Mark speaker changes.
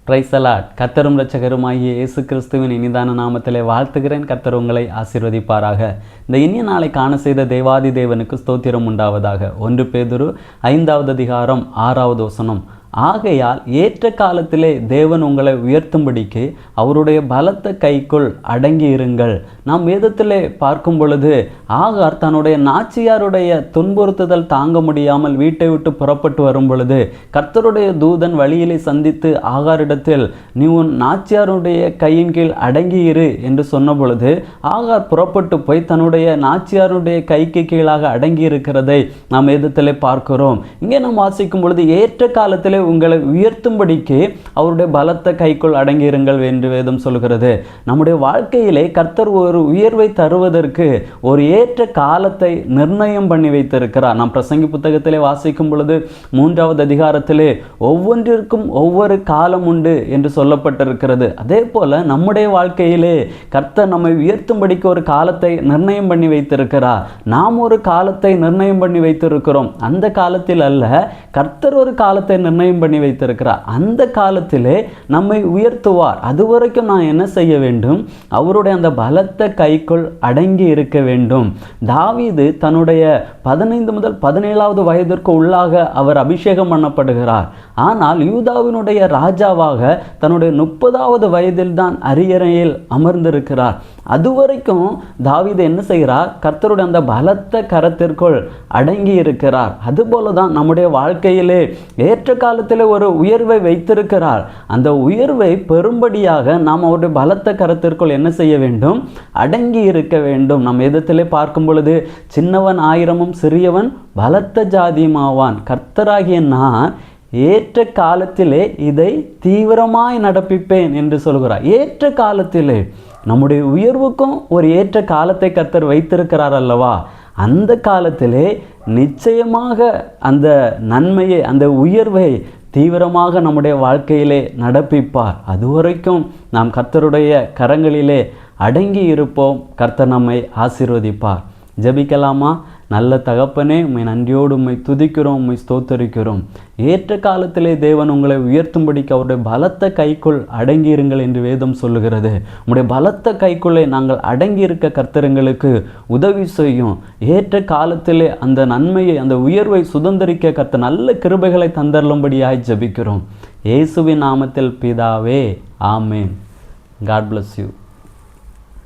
Speaker 1: Praise the Lord. கர்த்தரும் இரட்சகருமாகிய இயேசு கிறிஸ்துவின் இனிதான நாமத்திலே வாழ்த்துகிறேன். கர்த்தர் உங்களை ஆசீர்வதிப்பாராக. இந்த இனிய நாளை காண செய்த தேவாதி தேவனுக்கு ஸ்தோத்திரம் உண்டாவதாக. 1 பேதுரு 5வது அதிகாரம் 6வது வசனம். ஆகையால் ஏற்ற காலத்திலே தேவன் உங்களை உயர்த்தும்படிக்கு அவருடைய பலத்த கைக்குள் அடங்கி இருங்கள். நாம் வேதத்திலே பார்க்கும் பொழுது ஆகார் தன்னுடைய நாச்சியாருடைய துன்புறுத்துதல் தாங்க முடியாமல் வீட்டை விட்டு புறப்பட்டு வரும் பொழுது கர்த்தருடைய தூதன் வழியிலே சந்தித்து ஆகாரிடத்தில் நீ உன் நாச்சியாருடைய கையின் கீழ் அடங்கி இரு என்று சொன்ன பொழுது ஆகார் புறப்பட்டு போய் தன்னுடைய நாச்சியாருடைய கைக்கு கீழாக அடங்கி இருக்கிறதை நாம் வேதத்திலே பார்க்கிறோம். இங்கே நாம் வாசிக்கும் பொழுது ஏற்ற காலத்திலே உங்களை உயர்த்தும்படிக்கு அவருடைய பலத்த கைக்குள் அடங்கியிருங்கள் என்று வேதம் சொல்கிறது. நம்முடைய வாழ்க்கையிலே கர்த்தர் ஒரு உயர்வை தருவதற்கு ஒரு ஏற்ற காலத்தை நிர்ணயம் பண்ணி வைத்திருக்கிறார். நாம் பிரசங்கி புத்தகத்திலே வாசிக்கும் பொழுது 3வது அதிகாரத்திலே ஒவ்வொன்றிற்கும் ஒவ்வொரு காலம் உண்டு என்று சொல்லப்பட்டிருக்கிறது. அதே போல நம்முடைய வாழ்க்கையிலே கர்த்தர் நம்மை உயர்த்தும்படிக்கு ஒரு காலத்தை நிர்ணயம் பண்ணி வைத்திருக்கிறார். நாம் ஒரு காலத்தை நிர்ணயம் பண்ணி வைத்திருக்கிறோம். அந்த காலத்தில் அல்ல, கர்த்தர் ஒரு காலத்தை நிர்ணயம் பண்ணி வைத்திருக்கிறார். அந்த காலத்திலே நம்மை உயர்த்துவார். அதுவரைக்கும் நான் என்ன செய்ய வேண்டும்? அவருடைய அந்த பலத்த கைக்குள் அடங்கி இருக்க வேண்டும். தாவீது தன்னுடைய 15 முதல் 17வது வயதிற்கு உள்ளாக அவர் அபிஷேகம் பண்ணப்படுகிறார். ஆனால் யூதாவினுடைய ராஜாவாக தன்னுடைய 30வது வயதில் தான் அரியணையில் அமர்ந்திருக்கிறார். அதுவரைக்கும் தாவீது என்ன செய்கிறார்? கர்த்தருடைய அந்த பலத்த கரத்திற்குள் அடங்கி இருக்கிறார். அதுபோல தான் நம்முடைய வாழ்க்கையிலே ஏற்ற காலத்தில் ஒரு உயர்வை வைத்திருக்கிறார். அந்த உயர்வை பெறும்படியாக நாம் அவருடைய பலத்த கரத்திற்குள் என்ன செய்ய வேண்டும்? அடங்கி இருக்க வேண்டும். நம் வேதத்திலே பார்க்கும் பொழுது சின்னவன் ஆயிரமும் சிறியவன் பலத்த ஜாதியுமாவான். கர்த்தராகிய நான் ஏற்ற காலத்திலே இதை தீவிரமாய் நடப்பிப்பேன் என்று சொல்கிறார். ஏற்ற காலத்திலே நம்முடைய உயர்வுக்கும் ஒரு ஏற்ற காலத்தை கர்த்தர் வைத்திருக்கிறார் அல்லவா? அந்த காலத்திலே நிச்சயமாக அந்த நன்மையை, அந்த உயர்வை தீவிரமாக நம்முடைய வாழ்க்கையிலே நடப்பிப்பார். அதுவரைக்கும் நாம் கர்த்தருடைய கரங்களிலே அடங்கி இருப்போம். கர்த்தர் நம்மை ஆசீர்வதிப்பார். ஜெபிக்கலாமா? நல்ல தகப்பனே, உம்மை நன்றியோடு உம்மை துதிக்கிறோம், உம்மை ஸ்தோத்தரிக்கிறோம். ஏற்ற காலத்திலே தேவன் உங்களை உயர்த்தும்படிக்கு அவருடைய பலத்த கைக்குள் அடங்கியிருங்கள் என்று வேதம் சொல்லுகிறது. உம்முடைய பலத்த கைக்குள்ளே நாங்கள் அடங்கியிருக்க கர்த்தருங்களுக்கு உதவி செய்யும். ஏற்ற காலத்திலே அந்த நன்மையை, அந்த உயர்வை சுதந்திரிக்க கர்த்தர் நல்ல கிருபைகளை தந்தருளும்படியாய் ஜெபிக்கிறோம். இயேசுவின் நாமத்தில் பிதாவே, ஆமேன். God bless you.